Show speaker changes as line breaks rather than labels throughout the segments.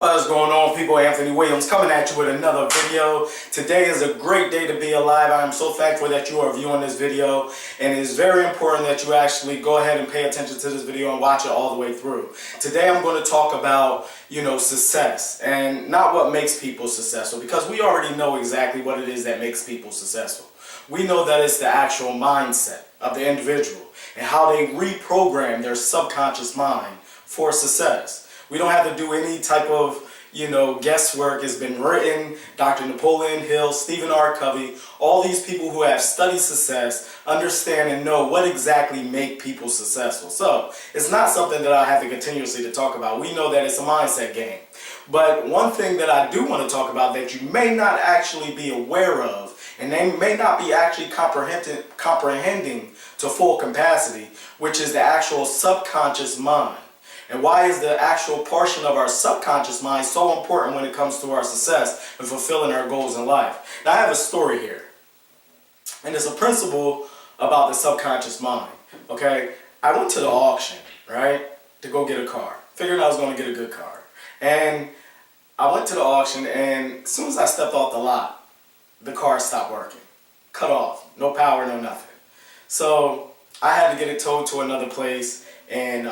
What's going on, people? Anthony Williams coming at you with another video. Today is a great day to be alive. I am so thankful that you are viewing this video, and it is very important that you actually go ahead and pay attention to this video and watch it all the way through. Today I'm going to talk about, success and not what makes people successful, because we already know exactly what it is that makes people successful. We know that it's the actual mindset of the individual and how they reprogram their subconscious mind for success. We don't have to do any type of, guesswork. It's been written. Dr. Napoleon Hill, Stephen R. Covey, all these people who have studied success understand and know what exactly make people successful. So it's not something that I have to continuously to talk about. We know that it's a mindset game. But one thing that I do want to talk about that you may not actually be aware of, and they may not be actually comprehending to full capacity, which is the actual subconscious mind. And why is the actual portion of our subconscious mind so important when it comes to our success and fulfilling our goals in life? Now I have a story here, and it's a principle about the subconscious mind. Okay, I went to the auction, right, to go get a car. Figured I was going to get a good car. And I went to the auction, and as soon as I stepped off the lot, the car stopped working. Cut off. No power, no nothing. So I had to get it towed to another place in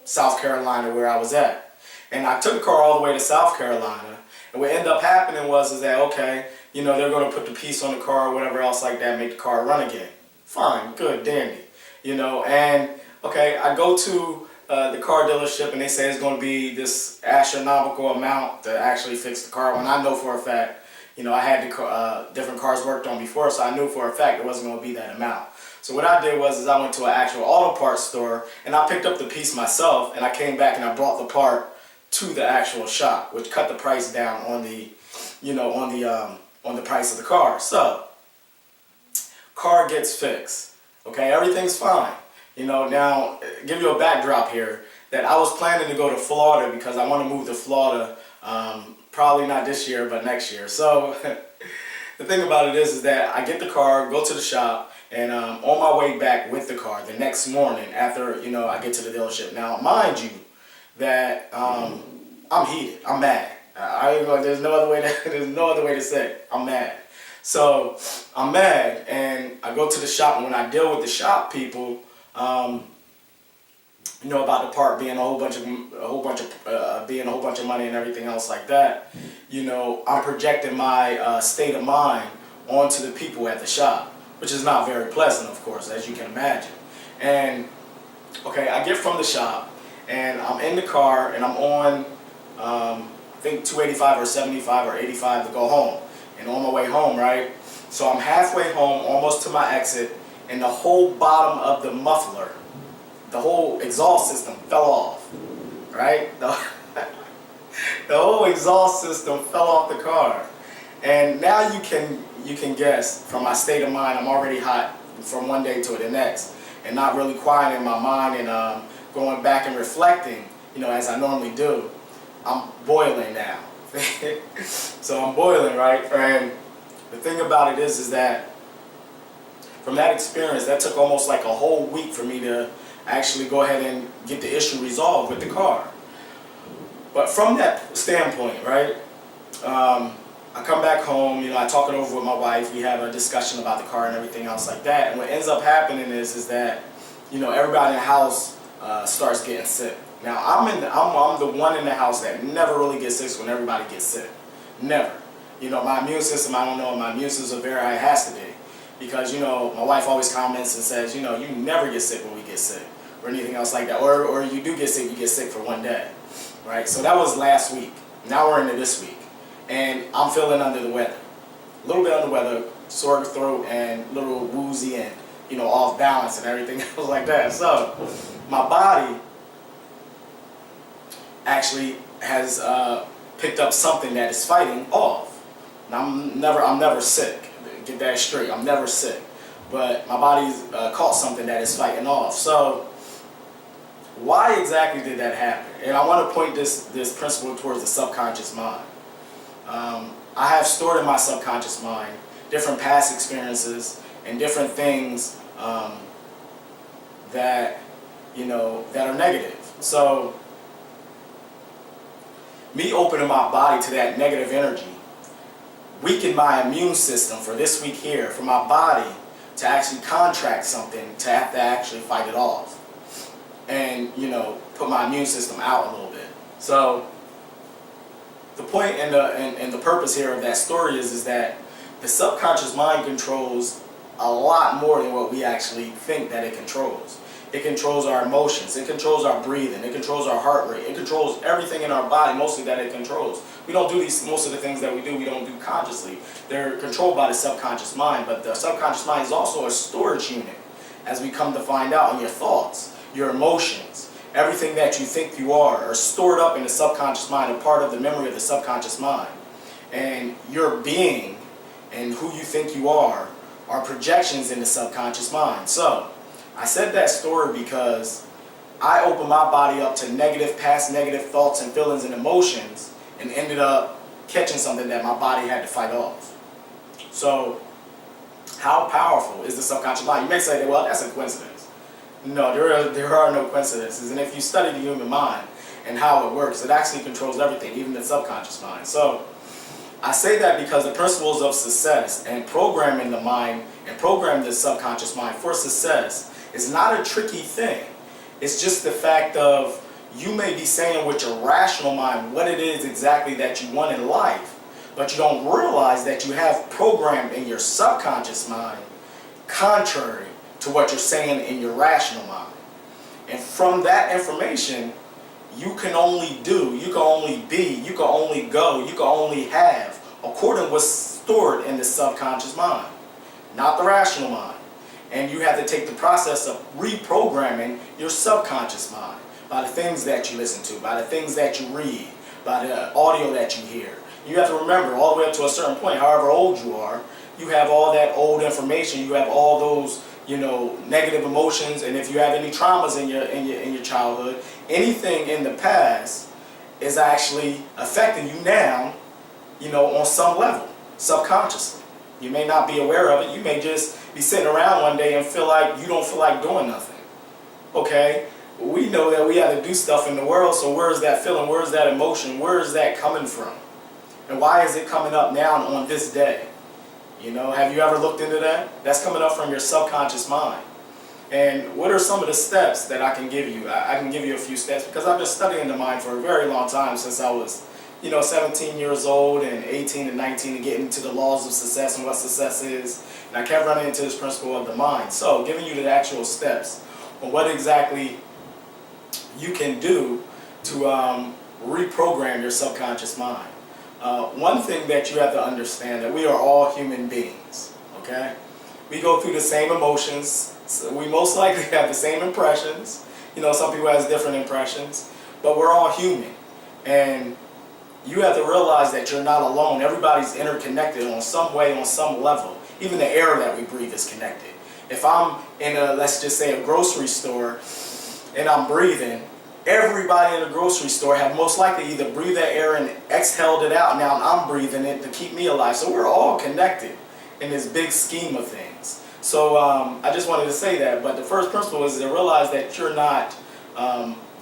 South Carolina where I was at. And I took the car all the way to South Carolina. And what ended up happening was that, okay, they're going to put the piece on the car or whatever else like that, make the car run again. Fine, good, dandy. And okay, I go to the car dealership, and they say it's going to be this astronomical amount to actually fix the car. When I know for a fact, I had the different cars worked on before, so I knew for a fact it wasn't going to be that amount. So what I did was I went to an actual auto parts store, and I picked up the piece myself, and I came back and I brought the part to the actual shop, which cut the price down on the, on the price of the car. So car gets fixed. Okay, everything's fine. Now give you a backdrop here that I was planning to go to Florida because I want to move to Florida. Probably not this year, but next year. So the thing about it is that I get the car, go to the shop, and on my way back with the car the next morning after, I get to the dealership. Now, mind you, that I'm heated. I'm mad. There's no other way to say it. I'm mad. So I'm mad, and I go to the shop, and when I deal with the shop people, about the part being a whole bunch of money and everything else like that, I'm projecting my state of mind onto the people at the shop, which is not very pleasant, of course, as you can imagine. And okay, I get from the shop, and I'm in the car, and I'm on I think 285 or 75 or 85 to go home. And on my way home, right, so I'm halfway home, almost to my exit, and the whole bottom of the muffler, the whole exhaust system fell off, right? The whole exhaust system fell off the car. And now you can guess from my state of mind, I'm already hot from one day to the next, and not really quieting my mind and going back and reflecting, as I normally do. I'm boiling now. So I'm boiling, right? And the thing about it is that from that experience, that took almost like a whole week for me to actually go ahead and get the issue resolved with the car. But from that standpoint, right, I come back home, I talk it over with my wife, we have a discussion about the car and everything else like that, and what ends up happening is that, everybody in the house starts getting sick. Now, I'm the one in the house that never really gets sick when everybody gets sick. Never. My immune system, I don't know, my immune system is very high, it has to be. Because, my wife always comments and says, you never get sick when we get sick, or anything else like that. Or you do get sick, you get sick for one day, right? So that was last week. Now we're into this week. And I'm feeling under the weather. A little bit under the weather, sore throat, and a little woozy, and, off balance and everything else like that. So my body actually has picked up something that is fighting off. Now, I'm never sick. Get that straight. I'm never sick. But my body's caught something that is fighting off. So why exactly did that happen? And I want to point this principle towards the subconscious mind. I have stored in my subconscious mind different past experiences and different things that are negative. So me opening my body to that negative energy weakened my immune system for this week here, for my body to actually contract something to have to actually fight it off. And, you know, put my immune system out a little bit. So the point and the purpose here of that story is that the subconscious mind controls a lot more than what we actually think that it controls. It controls our emotions, it controls our breathing, it controls our heart rate, it controls everything in our body, mostly that it controls. We don't do most of the things that we don't do consciously. They're controlled by the subconscious mind, but the subconscious mind is also a storage unit, as we come to find out, in your thoughts, your emotions, everything that you think you are stored up in the subconscious mind, a part of the memory of the subconscious mind. And your being and who you think you are projections in the subconscious mind. So I said that story because I opened my body up to past negative thoughts and feelings and emotions, and ended up catching something that my body had to fight off. So how powerful is the subconscious mind? You may say, well, that's a coincidence. No, there are no coincidences. And if you study the human mind and how it works, it actually controls everything, even the subconscious mind. So I say that because the principles of success and programming the mind and programming the subconscious mind for success is not a tricky thing. It's just the fact of you may be saying with your rational mind what it is exactly that you want in life, but you don't realize that you have programmed in your subconscious mind contrary to what you're saying in your rational mind. And from that information, you can only do, you can only be, you can only go, you can only have according to what's stored in the subconscious mind, not the rational mind. And you have to take the process of reprogramming your subconscious mind by the things that you listen to, by the things that you read, by the audio that you hear. You have to remember, all the way up to a certain point, however old you are, you have all that old information, you have all those, you know, negative emotions, and if you have any traumas in your childhood, anything in the past is actually affecting you now, you know, on some level, subconsciously. You may not be aware of it. You may just be sitting around one day and feel like you don't feel like doing nothing. Okay? We know that we have to do stuff in the world, so where is that feeling? Where is that emotion? Where is that coming from? And why is it coming up now on this day? You know, have you ever looked into that? That's coming up from your subconscious mind. And what are some of the steps that I can give you? I can give you a few steps because I've been studying the mind for a very long time, since I was, 17 years old and 18 and 19, and getting into the laws of success and what success is. And I kept running into this principle of the mind. So giving you the actual steps on what exactly you can do to reprogram your subconscious mind. One thing that you have to understand, that we are all human beings, okay? We go through the same emotions. So we most likely have the same impressions. Some people have different impressions, but we're all human. And you have to realize that you're not alone. Everybody's interconnected on some way, on some level. Even the air that we breathe is connected. If I'm in let's just say a grocery store and I'm breathing, everybody in the grocery store have most likely either breathed that air and exhaled it out. Now I'm breathing it to keep me alive. So we're all connected in this big scheme of things. So I just wanted to say that. But the first principle is to realize that you're not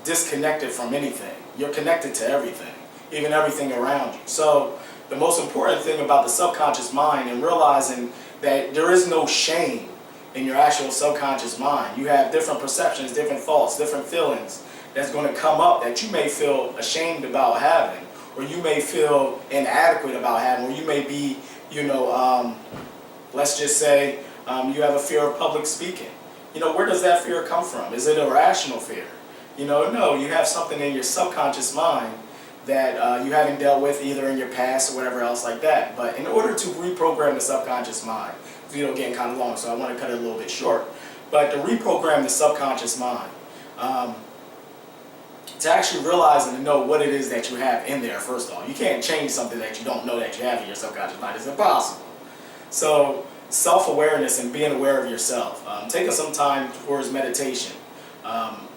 disconnected from anything. You're connected to everything, even everything around you. So the most important thing about the subconscious mind, and realizing that there is no shame in your actual subconscious mind. You have different perceptions, different thoughts, different feelings that's going to come up that you may feel ashamed about having, or you may feel inadequate about having, or you may be, let's just say you have a fear of public speaking. Where does that fear come from? Is it a rational fear? No, you have something in your subconscious mind that you haven't dealt with either in your past or whatever else like that. But in order to reprogram the subconscious mind, getting kind of long, so I want to cut it a little bit short. But to reprogram the subconscious mind, to actually realize and to know what it is that you have in there, first off. You can't change something that you don't know that you have in your subconscious mind. It's impossible. So self-awareness and being aware of yourself. Taking some time towards meditation.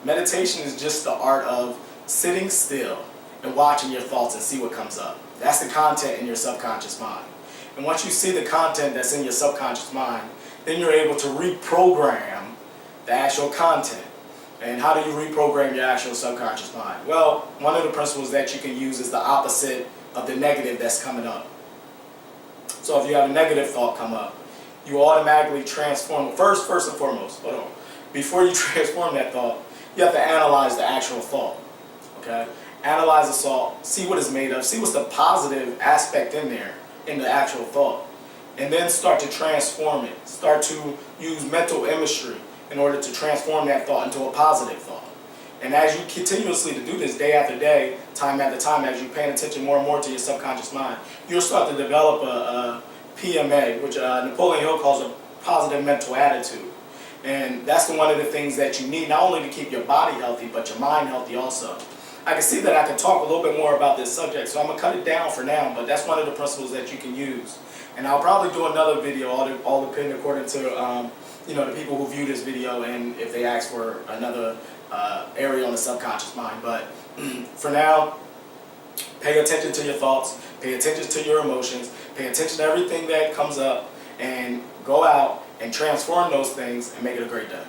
Meditation is just the art of sitting still and watching your thoughts and see what comes up. That's the content in your subconscious mind. And once you see the content that's in your subconscious mind, then you're able to reprogram the actual content. And how do you reprogram your actual subconscious mind? Well, one of the principles that you can use is the opposite of the negative that's coming up. So if you have a negative thought come up, you automatically transform. First and foremost, hold on. Before you transform that thought, you have to analyze the actual thought. Okay? Analyze the thought, see what it's made of, see what's the positive aspect in there, in the actual thought. And then start to transform it. Start to use mental imagery in order to transform that thought into a positive thought. And as you continuously to do this day after day, time after time, as you're paying attention more and more to your subconscious mind, you'll start to develop a PMA, which Napoleon Hill calls a positive mental attitude. And that's one of the things that you need, not only to keep your body healthy, but your mind healthy also. I can see that I can talk a little bit more about this subject, so I'm going to cut it down for now, but that's one of the principles that you can use. And I'll probably do another video, all depending according to the people who view this video and if they ask for another area on the subconscious mind. But for now, pay attention to your thoughts, pay attention to your emotions, pay attention to everything that comes up, and go out and transform those things and make it a great day.